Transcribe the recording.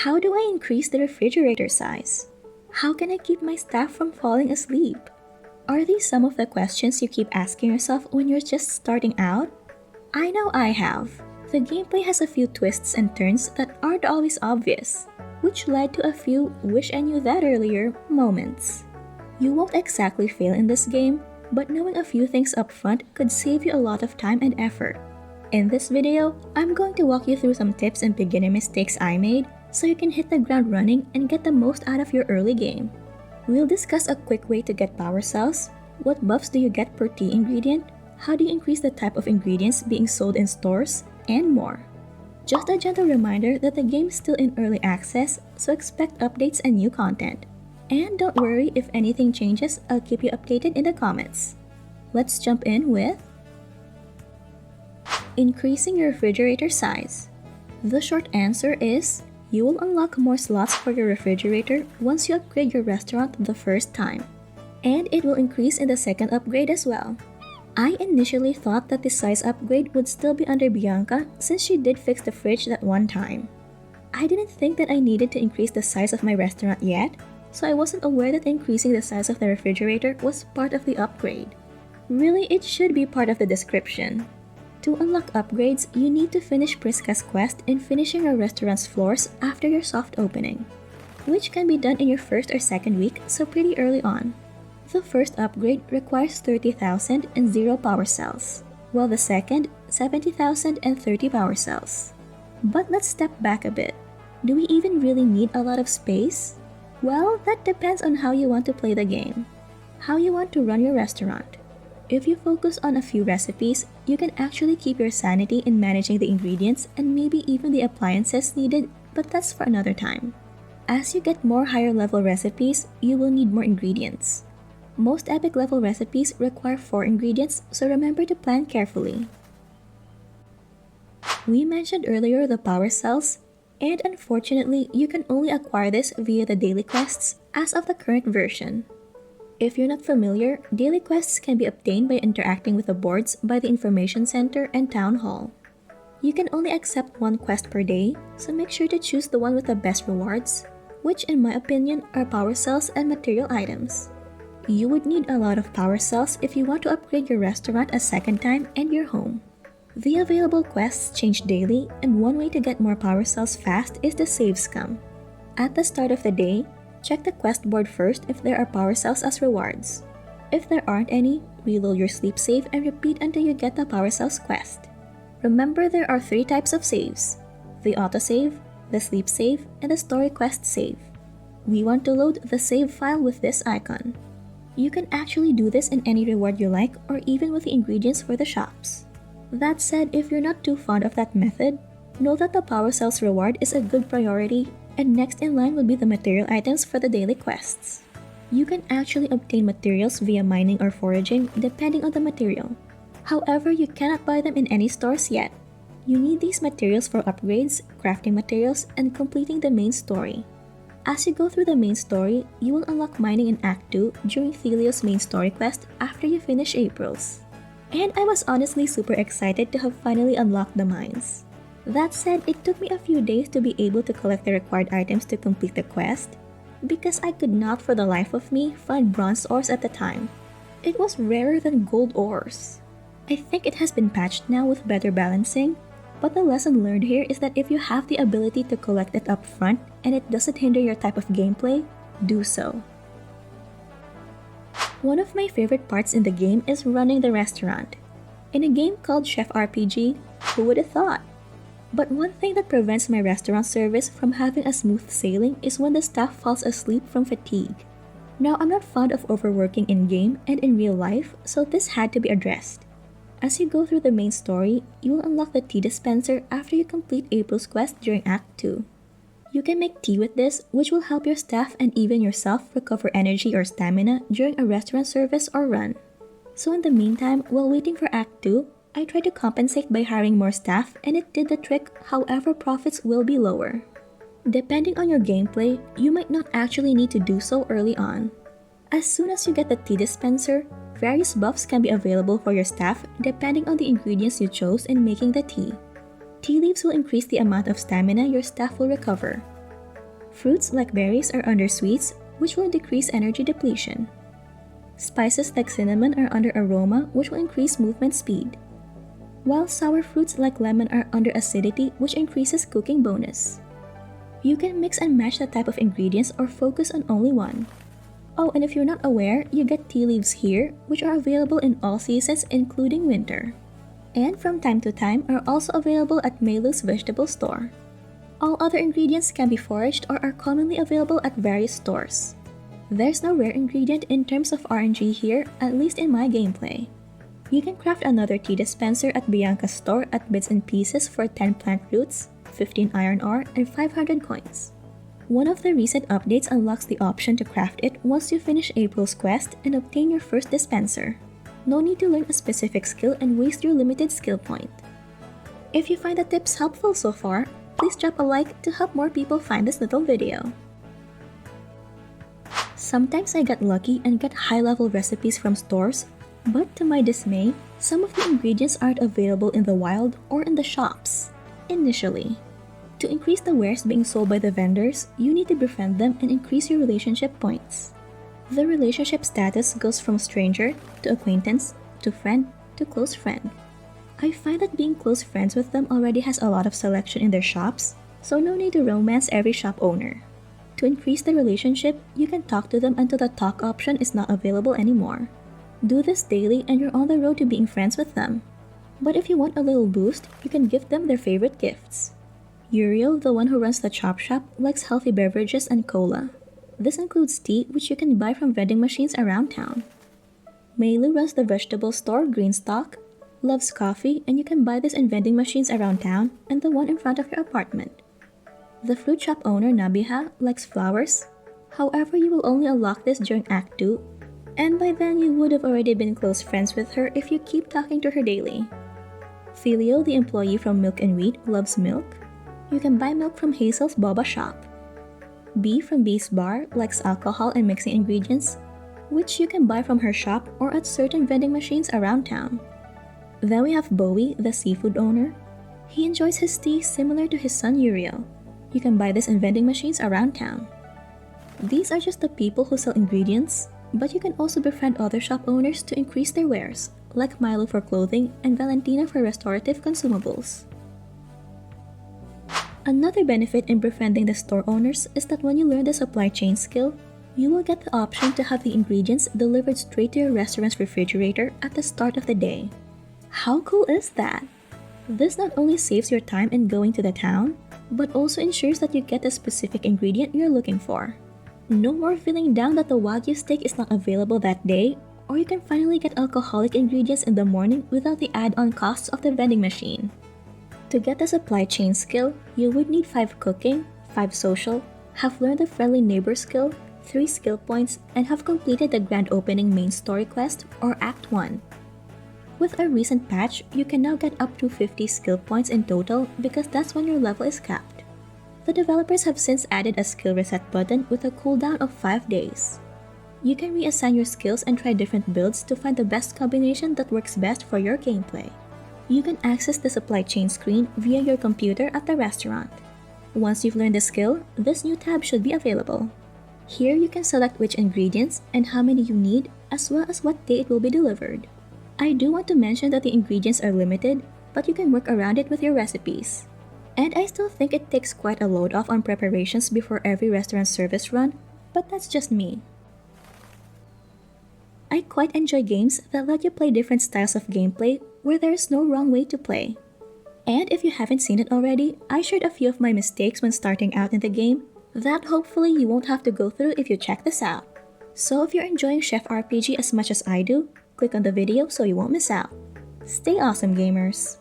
How do I increase the refrigerator size? How can I keep my staff from falling asleep? Are these some of the questions you keep asking yourself when you're just starting out? I know I have. The gameplay has a few twists and turns that aren't always obvious, which led to a few "wish I knew that earlier" moments. You won't exactly fail in this game, but knowing a few things up front could save you a lot of time and effort. In this video, I'm going to walk you through some tips and beginner mistakes I made so you can hit the ground running and get the most out of your early game. We'll discuss a quick way to get power cells, what buffs do you get per tea ingredient, how do you increase the type of ingredients being sold in stores, and more. Just a gentle reminder that the game is still in early access, so expect updates and new content. And don't worry if anything changes, I'll keep you updated in the comments. Let's jump in with increasing your refrigerator size. The short answer is you will unlock more slots for your refrigerator once you upgrade your restaurant the first time. And it will increase in the second upgrade as well. I initially thought that the size upgrade would still be under Bianca since she did fix the fridge that one time. I didn't think that I needed to increase the size of my restaurant yet, so I wasn't aware that increasing the size of the refrigerator was part of the upgrade. Really, it should be part of the description. To unlock upgrades, you need to finish Priska's quest in finishing your restaurant's floors after your soft opening, which can be done in your first or second week, so pretty early on. The first upgrade requires 30,000 and 0 power cells, while the second, 70,000 and 30 power cells. But let's step back a bit. Do we even really need a lot of space? Well, that depends on how you want to play the game, how you want to run your restaurant. If you focus on a few recipes, you can actually keep your sanity in managing the ingredients and maybe even the appliances needed, but that's for another time. As you get more higher level recipes, you will need more ingredients. Most epic level recipes require 4 ingredients, so remember to plan carefully. We mentioned earlier the power cells, and unfortunately, you can only acquire this via the daily quests as of the current version. If you're not familiar, daily quests can be obtained by interacting with the boards by the Information Center and Town Hall. You can only accept 1 quest per day, so make sure to choose the one with the best rewards, which in my opinion are power cells and material items. You would need a lot of power cells if you want to upgrade your restaurant a second time and your home. The available quests change daily, and one way to get more power cells fast is the save scum. At the start of the day, check the quest board first if there are power cells as rewards. If there aren't any, reload your sleep save and repeat until you get the power cells quest. Remember there are 3 types of saves: the autosave, the sleep save, and the story quest save. We want to load the save file with this icon. You can actually do this in any reward you like or even with the ingredients for the shops. That said, if you're not too fond of that method, know that the power cells reward is a good priority, and next in line will be the material items for the daily quests. You can actually obtain materials via mining or foraging depending on the material. However, you cannot buy them in any stores yet. You need these materials for upgrades, crafting materials, and completing the main story. As you go through the main story, you will unlock mining in Act 2 during Thelio's main story quest after you finish April's. And I was honestly super excited to have finally unlocked the mines. That said, it took me a few days to be able to collect the required items to complete the quest, because I could not for the life of me find bronze ores at the time. It was rarer than gold ores. I think it has been patched now with better balancing, but the lesson learned here is that if you have the ability to collect it up front and it doesn't hinder your type of gameplay, do so. One of my favorite parts in the game is running the restaurant. In a game called Chef RPG, who would have thought? But one thing that prevents my restaurant service from having a smooth sailing is when the staff falls asleep from fatigue. Now, I'm not fond of overworking in-game and in real life, so this had to be addressed. As you go through the main story, you will unlock the tea dispenser after you complete April's quest during Act 2. You can make tea with this, which will help your staff and even yourself recover energy or stamina during a restaurant service or run. So in the meantime, while waiting for Act 2, I tried to compensate by hiring more staff and it did the trick, however profits will be lower. Depending on your gameplay, you might not actually need to do so early on. As soon as you get the tea dispenser, various buffs can be available for your staff depending on the ingredients you chose in making the tea. Tea leaves will increase the amount of stamina your staff will recover. Fruits like berries are under sweets, which will decrease energy depletion. Spices like cinnamon are under aroma, which will increase movement speed. While sour fruits like lemon are under acidity, which increases cooking bonus. You can mix and match the type of ingredients or focus on only one. Oh, and if you're not aware, you get tea leaves here, which are available in all seasons including winter. And from time to time are also available at Meilu's vegetable store. All other ingredients can be foraged or are commonly available at various stores. There's no rare ingredient in terms of RNG here, at least in my gameplay. You can craft another tea dispenser at Bianca's store at Bits and Pieces for 10 plant roots, 15 iron ore, and 500 coins. One of the recent updates unlocks the option to craft it once you finish April's quest and obtain your first dispenser. No need to learn a specific skill and waste your limited skill point. If you find the tips helpful so far, please drop a like to help more people find this little video. Sometimes I get lucky and get high-level recipes from stores, but to my dismay, some of the ingredients aren't available in the wild or in the shops, initially. To increase the wares being sold by the vendors, you need to befriend them and increase your relationship points. The relationship status goes from stranger to acquaintance to friend to close friend. I find that being close friends with them already has a lot of selection in their shops, so no need to romance every shop owner. To increase the relationship, you can talk to them until the talk option is not available anymore. Do this daily and you're on the road to being friends with them. But if you want a little boost, you can gift them their favorite gifts. Uriel, the one who runs the chop shop, likes healthy beverages and cola. This includes tea, which you can buy from vending machines around town. Meilu runs the vegetable store Greenstock, loves coffee, and you can buy this in vending machines around town and the one in front of your apartment. The fruit shop owner Nabiha likes flowers, however you will only unlock this during Act 2, and by then you would have already been close friends with her if you keep talking to her daily. Filio, the employee from Milk and Wheat, loves milk. You can buy milk from Hazel's Boba shop. B from B's Bar likes alcohol and mixing ingredients, which you can buy from her shop or at certain vending machines around town. Then we have Bowie, the seafood owner. He enjoys his tea similar to his son Uriel. You can buy this in vending machines around town. These are just the people who sell ingredients, but you can also befriend other shop owners to increase their wares, like Milo for clothing and Valentina for restorative consumables. Another benefit in befriending the store owners is that when you learn the supply chain skill, you will get the option to have the ingredients delivered straight to your restaurant's refrigerator at the start of the day. How cool is that? This not only saves your time in going to the town, but also ensures that you get the specific ingredient you're looking for. No more feeling down that the Wagyu steak is not available that day, or you can finally get alcoholic ingredients in the morning without the add-on costs of the vending machine. To get the supply chain skill, you would need 5 cooking, 5 social, have learned the friendly neighbor skill, 3 skill points, and have completed the grand opening main story quest or Act 1. With a recent patch, you can now get up to 50 skill points in total because that's when your level is capped. The developers have since added a skill reset button with a cooldown of 5 days. You can reassign your skills and try different builds to find the best combination that works best for your gameplay. You can access the supply chain screen via your computer at the restaurant. Once you've learned the skill, this new tab should be available. Here you can select which ingredients and how many you need, as well as what day it will be delivered. I do want to mention that the ingredients are limited, but you can work around it with your recipes. And I still think it takes quite a load off on preparations before every restaurant service run, but that's just me. I quite enjoy games that let you play different styles of gameplay where there is no wrong way to play. And if you haven't seen it already, I shared a few of my mistakes when starting out in the game that hopefully you won't have to go through if you check this out. So if you're enjoying Chef RPG as much as I do, click on the video so you won't miss out. Stay awesome, gamers!